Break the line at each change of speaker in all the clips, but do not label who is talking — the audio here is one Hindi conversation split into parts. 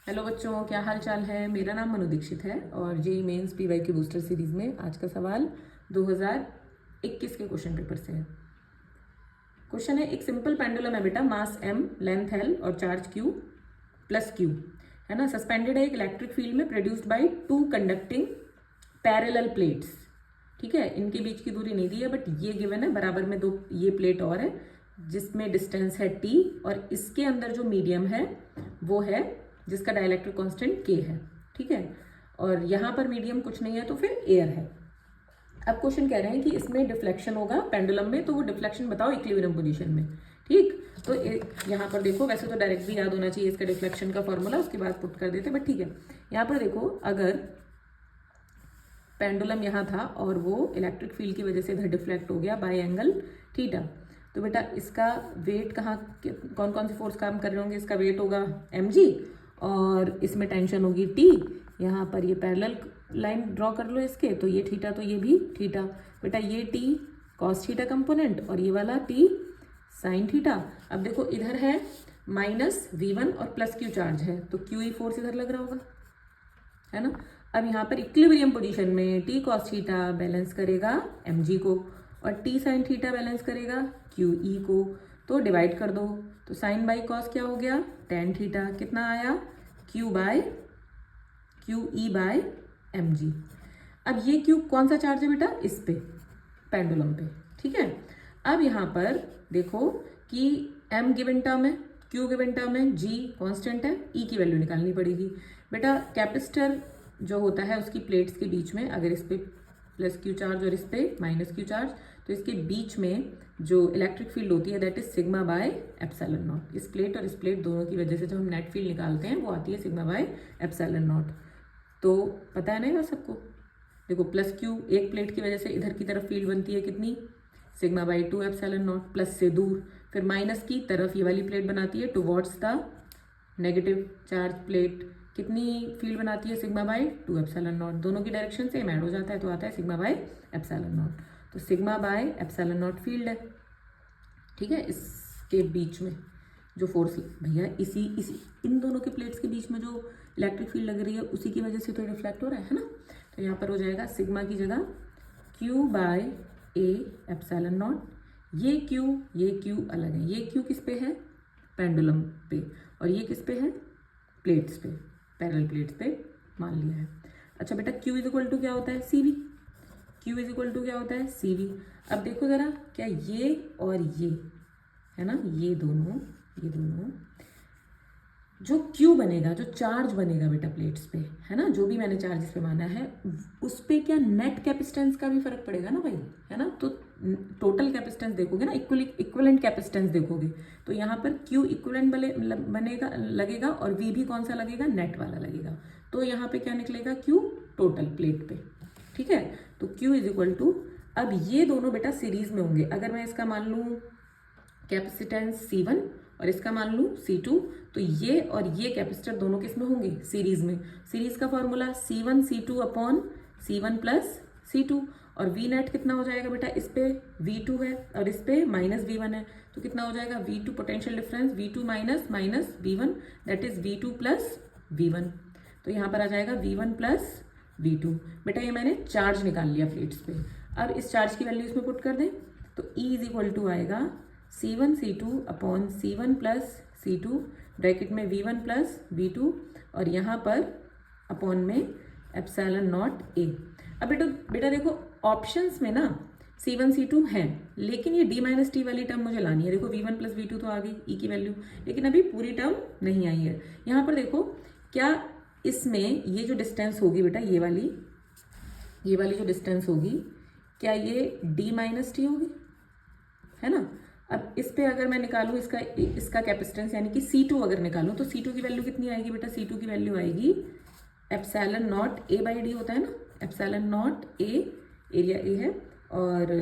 हेलो बच्चों, क्या हाल चाल है। मेरा नाम मनु दीक्षित है और JEE mains PYQ booster series में आज का सवाल 2021 के क्वेश्चन पेपर से है। क्वेश्चन है, एक सिंपल पेंडुलम है बेटा, मास m, लेंथ l और चार्ज q प्लस q है ना, सस्पेंडेड है एक इलेक्ट्रिक फील्ड में produced by two conducting parallel plates. ठीक है, इनके बीच की दूरी नहीं दी है बट ये गिवन है, बराबर में दो ये प्लेट और है जिसमें डिस्टेंस है t और इसके अंदर जो मीडियम है वो है जिसका डाइलेक्ट्रिक कांस्टेंट k है। ठीक है, और यहाँ पर मीडियम कुछ नहीं है तो फिर एयर है। अब क्वेश्चन कह रहे हैं कि इसमें डिफ्लेक्शन होगा पेंडुलम में, तो वो डिफ्लेक्शन बताओ इक्विलिब्रियम पोजीशन में। ठीक, तो यहाँ पर देखो, वैसे तो डायरेक्ट भी याद होना चाहिए इसका डिफ्लेक्शन का फॉर्मूला, उसके बाद पुट कर देते, बट ठीक है। यहाँ पर देखो, अगर पेंडुलम यहाँ था और वो इलेक्ट्रिक फील्ड की वजह से इधर डिफ्लेक्ट हो गया बाय एंगल थीटा, तो बेटा इसका वेट कहाँ, कौन कौन से फोर्स काम कर रहे होंगे, इसका वेट होगा mg और इसमें टेंशन होगी t। यहाँ पर ये पैरेलल लाइन ड्रॉ कर लो इसके, तो ये थीटा तो ये भी थीटा। बेटा ये t कॉस थीटा कंपोनेंट और ये वाला t साइन थीटा। अब देखो इधर है माइनस v1 और प्लस q चार्ज है, तो QE फोर्स इधर लग रहा होगा, है ना। अब यहाँ पर इक्विलिब्रियम पोजीशन में t कॉस थीटा बैलेंस करेगा mg को और t साइन थीटा बैलेंस करेगा QE को, तो डिवाइड कर दो, तो साइन बाई कॉस क्या हो गया, टेन थीटा, कितना आया Q by QE by mg। अब ये Q कौन सा चार्ज है बेटा, इस पे पेंडुलम पे। ठीक है, अब यहाँ पर देखो कि m गिवन टर्म है, Q गिवन टर्म है, G कांस्टेंट है, E की वैल्यू निकालनी पड़ेगी। बेटा कैपेसिटर जो होता है उसकी प्लेट्स के बीच में, अगर इस पे प्लस Q चार्ज और इस पे माइनस Q चार्ज, तो इसके बीच में जो इलेक्ट्रिक फील्ड होती है that is sigma by epsilon not. इस प्लेट और इस प्लेट दोनों की वजह से जब हम नेट फील्ड निकालते हैं वो आती है सिग्मा बाय एप्सिलॉन नॉट। तो पता है ना ये सबको। देखो प्लस Q एक प्लेट की वजह से इधर की तरफ फील्ड बनती है कितनी, sigma by 2 epsilon not, plus से दूर, फिर माइनस की तरफ ये वाली प्लेट बनाती है towards the negative charge plate, कितनी फील्ड बनाती है, सिग्मा बाई 2 एप्सिलॉन नॉट। दोनों की डायरेक्शन सेम ऐड हो जाता है तो आता है सिग्मा बाई एप्सिलॉन नॉट। तो sigma by epsilon not field है। ठीक है, इसके बीच में जो फोर्स भैया इसी इन दोनों के प्लेट्स के बीच में जो इलेक्ट्रिक फील्ड लग रही है उसी की वजह से तो रिफ्लेक्ट हो रहा है ना। तो यहाँ पर हो जाएगा सिग्मा की जगह Q by A epsilon naught. ये Q अलग है, ये Q किस पे है, पेंडुलम पे, और ये किस पे है, प्लेट्स पे, पैरेलल प्लेट्स पे मान लिया है। अच्छा बेटा Q इज इक्वल टू क्या होता है, CV। Q is equal to क्या होता है, CV। अब देखो जरा, क्या ये और ये है ना, ये दोनों जो Q बनेगा, जो चार्ज बनेगा बेटा प्लेट्स पे, है ना, जो भी मैंने चार्ज इस पे माना है उस पे क्या नेट कैपेसिटेंस का भी फर्क पड़ेगा ना भाई, है ना। तो टोटल कैपेसिटेंस देखोगे ना, इक्विवेलेंट कैपेसिटेंस देखोगे, तो यहाँ पर Q इक्विवेलेंट बनेगा लगेगा और V भी कौन सा लगेगा, नेट वाला लगेगा। तो यहाँ पे क्या निकलेगा, Q टोटल प्लेट पे। ठीक है, तो Q इज इक्वल टू, अब ये दोनों बेटा सीरीज में होंगे। अगर मैं इसका मान लूँ कैपेसिटेंस C1 और इसका मान लूँ C2, तो ये और ये कैपेसिटर दोनों किस में होंगे, सीरीज में। सीरीज का formula C1 C2 upon C1 plus C2, और V नेट कितना हो जाएगा बेटा, इस पे V2 है और इस पे माइनस V1 है, तो कितना हो जाएगा V2 potential difference, V2 minus V1 that is V2 plus V1। तो यहाँ पर आ जाएगा V1 प्लस V2। बेटा ये मैंने चार्ज निकाल लिया प्लेट्स पे। अब इस चार्ज की वैल्यू इसमें पुट कर दें, तो E इज इक्वल टू आएगा C1 C2 upon C1 plus C2 bracket में V1 प्लस V2 और यहाँ पर अपॉन में एप्सिलॉन नॉट A। अब बेटा देखो ऑप्शंस में ना C1 C2 है, लेकिन ये D माइनस T वाली टर्म मुझे लानी है। देखो V1 प्लस V2 तो आ गई E की वैल्यू, लेकिन अभी पूरी टर्म नहीं आई है। यहाँ पर देखो क्या इसमें ये जो डिस्टेंस होगी बेटा, ये वाली जो डिस्टेंस होगी, क्या ये D माइनस T होगी, है ना। अब इस पे अगर मैं निकालूँ इसका कैपेसिटेंस यानी कि C2 अगर निकालूँ, तो C2 की वैल्यू कितनी आएगी बेटा, C2 की वैल्यू आएगी epsilon not A by D होता है ना, epsilon not A, area A है, और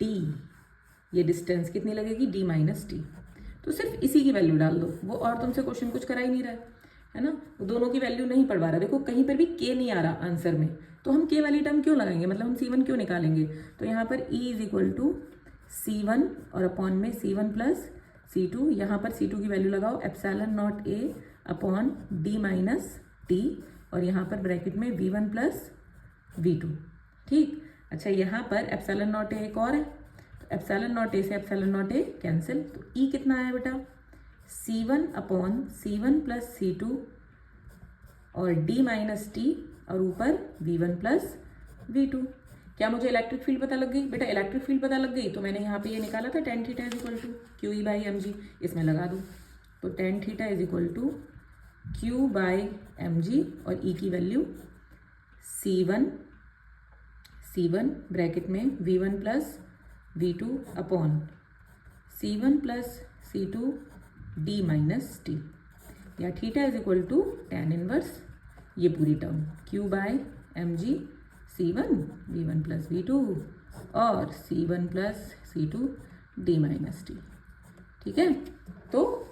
D ये डिस्टेंस कितनी लगेगी, D माइनस T। तो सिर्फ इसी की वैल्यू डाल दो, वो और तुमसे क्वेश्चन कुछ करा ही नहीं रहा है ना, वो दोनों की वैल्यू नहीं पढ़वा रहा। देखो कहीं पर भी K नहीं आ रहा आंसर में, तो हम K वाली टर्म क्यों लगाएंगे, मतलब हम C1 क्यों निकालेंगे। तो यहाँ पर E is equal to C1 और अपॉन में C1 प्लस C2, यहाँ पर C2 की वैल्यू लगाओ epsilon not A upon D minus T, और यहाँ पर ब्रैकेट में v1 प्लस v2। ठीक, अच्छा यहाँ पर एप्सिलॉन नॉट ए एक और है, तो एप्सिलॉन नॉट ए से एप्सिलॉन नॉट ए कैंसिल, तो ई कितना आया बेटा c1 upon c1 plus c2 और d माइनस टी, और ऊपर v1 प्लस v2। क्या मुझे इलेक्ट्रिक फील्ड पता लग गई बेटा? इलेक्ट्रिक फील्ड पता लग गई, तो मैंने यहाँ पे ये निकाला था tan theta is equal to q e by m g, इसमें लगा दूँ, तो tan theta is equal to q by m g, और ई की वैल्यू c1 ब्रैकेट में v1 plus v2 upon c1 plus c2 d minus t, या theta is equal to tan inverse ये पूरी term q by m g c1 v1 plus v2 और c1 plus c2 d minus T. ठीक है, तो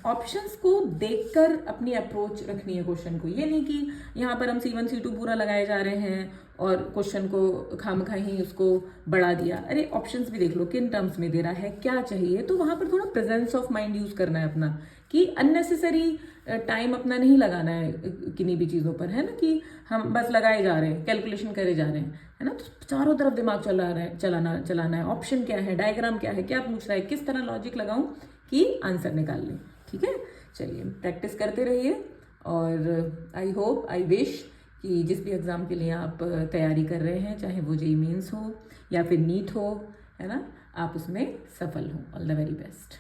ऑप्शंस को देखकर अपनी अप्रोच रखनी है क्वेश्चन को, ये नहीं कि यहाँ पर हम c1 c2 पूरा लगाए जा रहे हैं और क्वेश्चन को खामखा ही उसको बढ़ा दिया। अरे ऑप्शंस भी देख लो, किन टर्म्स में दे रहा है, क्या चाहिए, तो वहाँ पर थोड़ा प्रेजेंस ऑफ माइंड यूज करना है अपना, कि अननेसेसरी टाइम अपना नहीं लगाना है किन्हीं भी चीज़ों पर, है ना, कि हम बस लगाए जा रहे हैं, कैलकुलेशन करे जा रहे हैं, है ना, तो चारों तरफ दिमाग चलाना है, ऑप्शन क्या है, डायग्राम क्या है, क्या पूछ रहा है, किस तरह लॉजिक लगाऊं कि आंसर निकाल लें। ठीक है, चलिए प्रैक्टिस करते रहिए, और आई होप, आई विश कि जिस भी एग्ज़ाम के लिए आप तैयारी कर रहे हैं, चाहे वो जेईई मेंस हो या फिर नीट हो, है ना, आप उसमें सफल हों। All the very best.